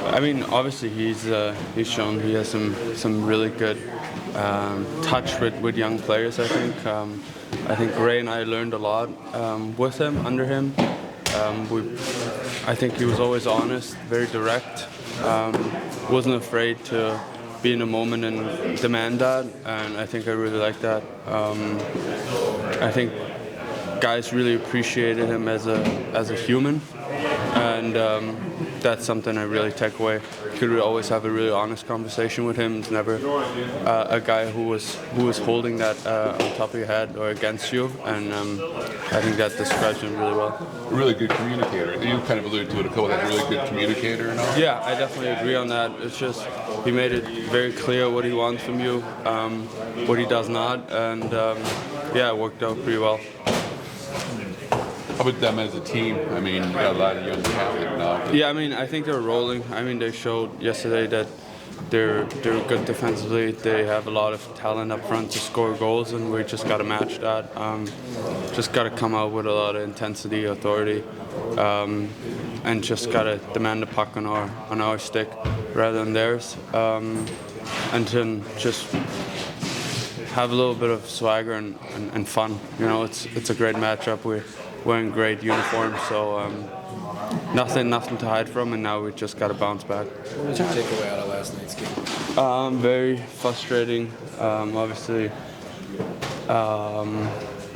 I mean, obviously he's shown he has some really good touch with young players. I think Ray and I learned a lot with him, under him. I think he was always honest, very direct. Wasn't afraid to be in a moment and demand that, and I think I really like that. I think guys really appreciated him as a human, and that's something I really take away. You could always have a really honest conversation with him. It's never a guy who was holding that on top of your head or against you, and I think that describes him really well. A really good communicator. You kind of alluded to it a couple times. Really good communicator and all. Yeah, I definitely agree on that. It's just he made it very clear what he wants from you, what he does not, and yeah, it worked out pretty well. How about them as a team? I mean, you got a lot of young talent now. Yeah, I mean, I think they're rolling. I mean, they showed yesterday that they're good defensively. They have a lot of talent up front to score goals, and we just got to match that. Just got to come out with a lot of intensity, authority, and just got to demand the puck on our stick rather than theirs, and then just have a little bit of swagger and fun. You know, it's a great matchup. We're wearing great uniforms, so nothing to hide from, and now we just got to bounce back. What was your takeaway out of last night's game? Very frustrating. Obviously,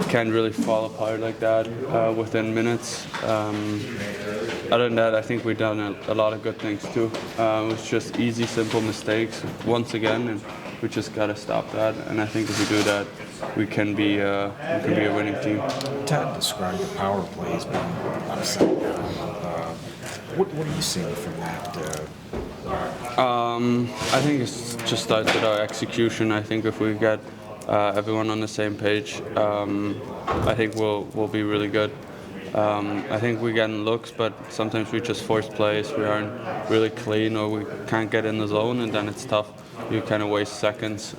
can't really fall apart like that within minutes. Other than that, I think we've done a lot of good things too. It was just easy, simple mistakes once again, and we just got to stop that. And I think if we do that, we can be a winning team. Todd described the power play as being upside down. What are you seeing from that? I think it's just starts with our execution. I think if we get everyone on the same page, I think we'll be really good. I think we're getting looks, but sometimes we just force plays. We aren't really clean, or we can't get in the zone, and then it's tough. You kind of waste seconds.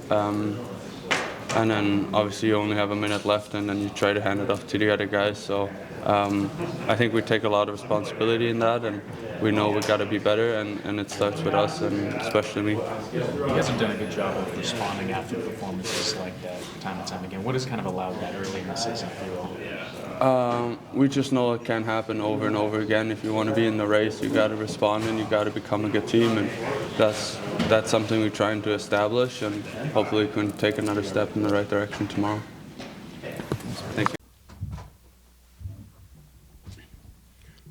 And then obviously you only have a minute left, and then you try to hand it off to the other guys. So I think we take a lot of responsibility in that, and we know we got to be better, and it starts with us, and especially me. You guys have done a good job of responding after performances like that time and time again. What has kind of allowed that early in the season for you all? We just know it can happen over and over again. If you want to be in the race, you got to respond, and you got to become a good team, and that's something we're trying to establish, and hopefully we can take another step in the right direction tomorrow. Thank you.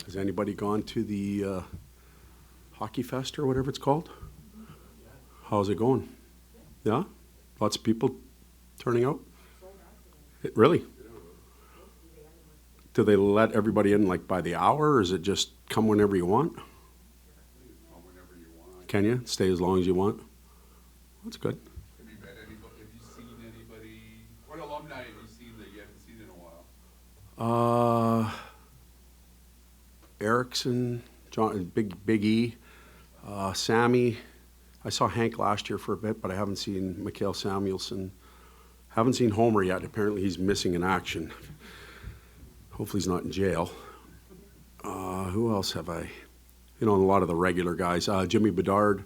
Has anybody gone to the Hockey Fest or whatever it's called? How's it going? Yeah? Lots of people turning out? Really? Do they let everybody in like by the hour, or is it just come whenever you want? Can you stay as long as you want? That's good. Have you seen anybody? What alumni have you seen that you haven't seen in a while? Erickson, John, Big E, Sammy. I saw Hank last year for a bit, but I haven't seen Mikhail Samuelson. Haven't seen Homer yet. Apparently he's missing in action. Hopefully he's not in jail. Who else have I? You know, a lot of the regular guys. Jimmy Bedard.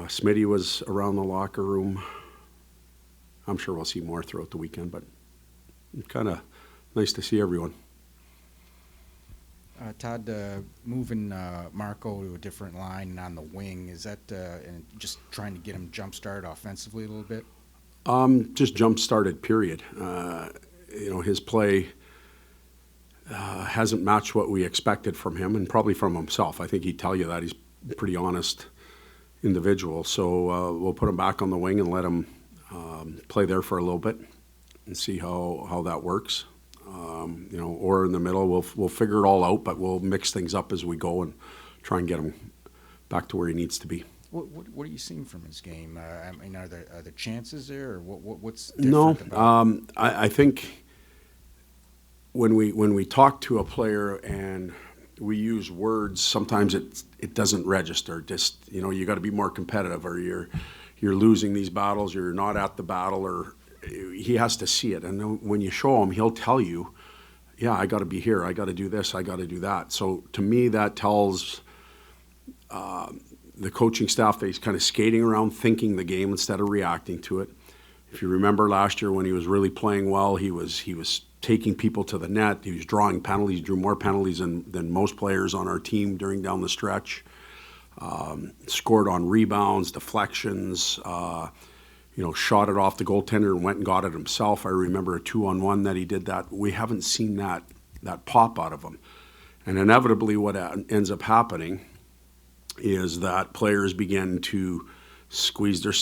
Smitty was around the locker room. I'm sure we'll see more throughout the weekend, but kind of nice to see everyone. Todd, moving Marco to a different line on the wing, is that and just trying to get him jump-started offensively a little bit? Just jump-started, period. You know, his play hasn't matched what we expected from him, and probably from himself. I think he'd tell you that. He's a pretty honest individual. So we'll put him back on the wing and let him play there for a little bit and see how that works. You know, or in the middle, we'll figure it all out, but we'll mix things up as we go and try and get him back to where he needs to be. What are you seeing from his game? I mean, are there chances there, or what's different about it? I think when we talk to a player and we use words, sometimes it doesn't register. Just, you know, you got to be more competitive, or you're losing these battles, you're not at the battle, or he has to see it. And when you show him, he'll tell you, yeah, I got to be here, I got to do this, I got to do that. So to me, that tells the coaching staff, he's kind of skating around thinking the game instead of reacting to it. If you remember last year when he was really playing well, he was taking people to the net. He was drawing penalties, drew more penalties than most players on our team during down the stretch. Scored on rebounds, deflections, shot it off the goaltender and went and got it himself. I remember a 2-on-1 that he did that. We haven't seen that pop out of him. And inevitably what ends up happening is that players begin to squeeze their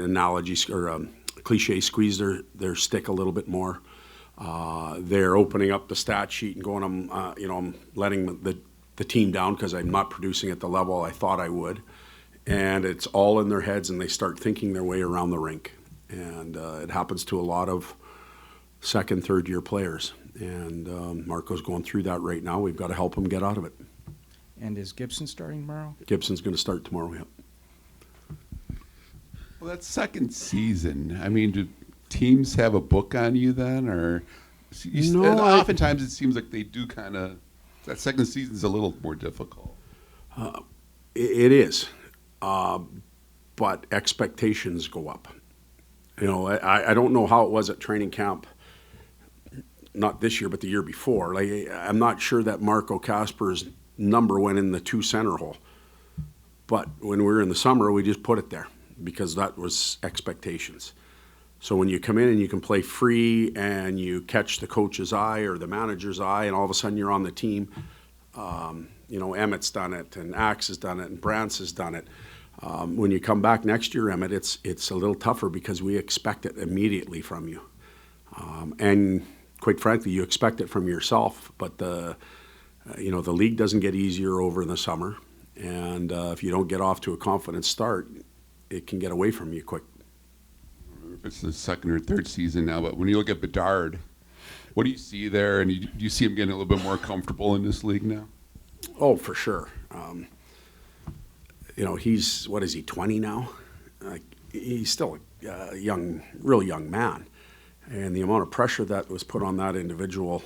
analogies or cliche, squeeze their stick a little bit more. They're opening up the stat sheet and going, I'm letting the team down because I'm not producing at the level I thought I would. And it's all in their heads, and they start thinking their way around the rink. And it happens to a lot of second, third-year players. And Marco's going through that right now. We've got to help him get out of it. And is Gibson starting tomorrow? Gibson's going to start tomorrow, yeah. Well, that second season, I mean, do teams have a book on you then? Or oftentimes it seems like they do kind of, that second season is a little more difficult. It is. But expectations go up. I don't know how it was at training camp, not this year, but the year before. I'm not sure that Marco Kasper's number went in the 2 center hole. But when we were in the summer, we just put it there because that was expectations. So when you come in and you can play free and you catch the coach's eye or the manager's eye and all of a sudden you're on the team, Emmett's done it and Axe has done it and Brantz has done it. When you come back next year, Emmett, it's a little tougher because we expect it immediately from you. And quite frankly, you expect it from yourself, but the league doesn't get easier over the summer. And if you don't get off to a confident start, it can get away from you quick. If it's the second or third season now, but when you look at Bedard, what do you see there? And do you see him getting a little bit more comfortable in this league now? Oh, for sure. He's, 20 now? He's still a real young man. And the amount of pressure that was put on that individual,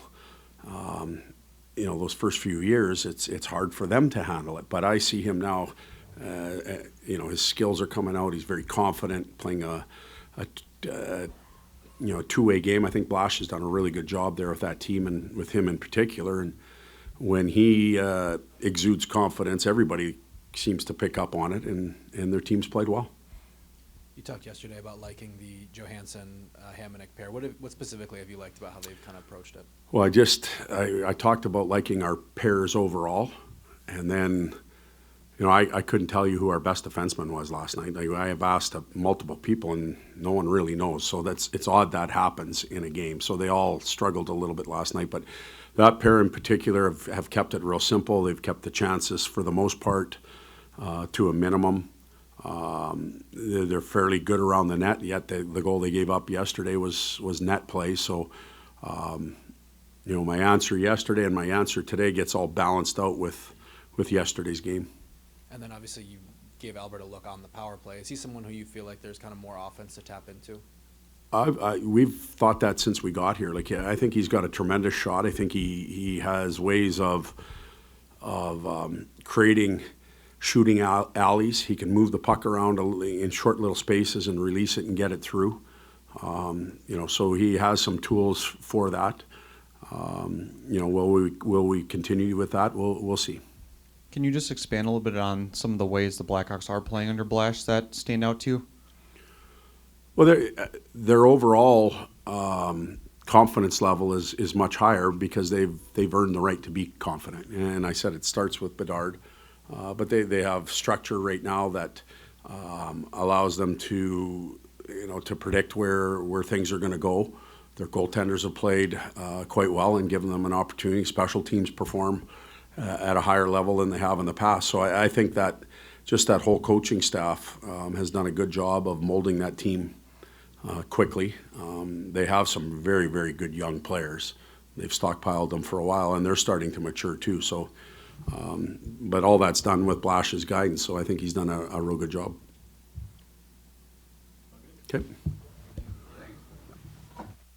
those first few years, it's hard for them to handle it. But I see him now, his skills are coming out. He's very confident, playing a two-way game. I think Blash has done a really good job there with that team and with him in particular. And when he exudes confidence, everybody seems to pick up on it, and their team's played well. You talked yesterday about liking the Johansson-Hamonic pair. What specifically have you liked about how they've kind of approached it? Well, I talked about liking our pairs overall, and then, I couldn't tell you who our best defenseman was last night. I have asked multiple people, and no one really knows. So it's odd that happens in a game. So they all struggled a little bit last night, but that pair in particular have kept it real simple. They've kept the chances for the most part to a minimum. They're fairly good around the net, yet the goal they gave up yesterday was net play. So, my answer yesterday and my answer today gets all balanced out with yesterday's game. And then obviously you gave Albert a look on the power play. Is he someone who you feel like there's kind of more offense to tap into? We've thought that since we got here. I think he's got a tremendous shot. I think he has ways of creating shooting alleys. He can move the puck around in short little spaces and release it and get it through. So he has some tools for that. Will we continue with that? We'll see. Can you just expand a little bit on some of the ways the Blackhawks are playing under Blash that stand out to you? Well, their overall confidence level is much higher because they've earned the right to be confident. And I said it starts with Bedard, but they have structure right now that allows them to predict where things are going to go. Their goaltenders have played quite well and given them an opportunity. Special teams perform at a higher level than they have in the past. So I think that just that whole coaching staff has done a good job of molding that team quickly. They have some very, very good young players. They've stockpiled them for a while, and they're starting to mature too. So, but all that's done with Blash's guidance, so I think he's done a real good job. Okay.